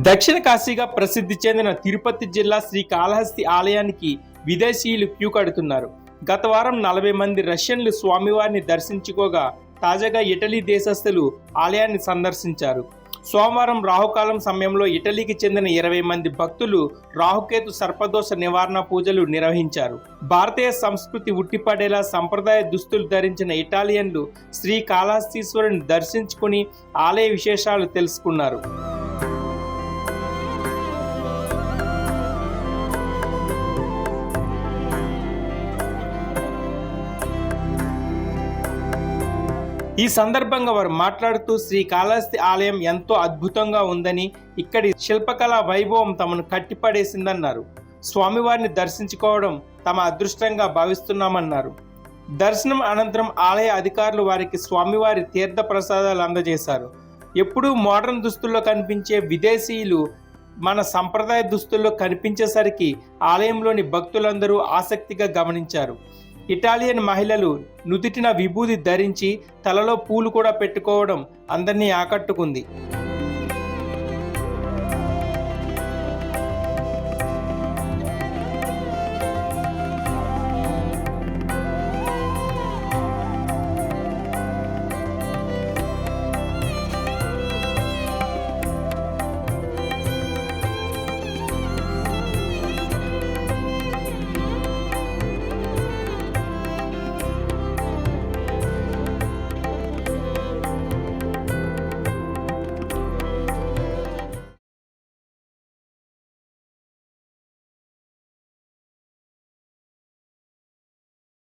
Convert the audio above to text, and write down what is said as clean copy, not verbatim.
దక్షిణ కాశీగా ప్రసిద్ధి చెందిన తిరుపతి జిల్లా శ్రీకాళహస్తి ఆలయానికి విదేశీయులు క్యూ కడుతున్నారు. గత వారం 40 మంది రష్యన్లు స్వామివారిని దర్శించుకోగా తాజాగా ఇటలీ దేశస్థులు ఆలయాన్ని సందర్శించారు. సోమవారం రాహుకాలం సమయంలో ఇటలీకి చెందిన 20 మంది భక్తులు రాహుకేతు సర్పదోష నివారణ పూజలు నిర్వహించారు. భారతీయ సంస్కృతి ఉట్టిపడేలా సంప్రదాయ దుస్తులు ధరించిన ఇటాలియన్లు శ్రీకాళహస్తీశ్వరుని దర్శించుకుని ఆలయ విశేషాలు తెలుసుకున్నారు. ఈ సందర్భంగా వారు మాట్లాడుతూ శ్రీకాళహస్తి ఆలయం ఎంతో అద్భుతంగా ఉందని, ఇక్కడి శిల్పకళా వైభవం తమను కట్టిపడేసిందన్నారు. స్వామివారిని దర్శించుకోవడం తమ అదృష్టంగా భావిస్తున్నామన్నారు. దర్శనం అనంతరం ఆలయ అధికారులు వారికి స్వామివారి తీర్థ ప్రసాదాలు అందజేశారు. ఎప్పుడూ మోడర్న్ దుస్తుల్లో కనిపించే విదేశీయులు మన సంప్రదాయ దుస్తుల్లో కనిపించేసరికి ఆలయంలోని భక్తులందరూ ఆసక్తిగా గమనించారు. ఇటాలియన్ మహిళలు నుదిటిన విభూది ధరించి తలలో పూలు కూడా పెట్టుకోవడం అందరినీ ఆకట్టుకుంది.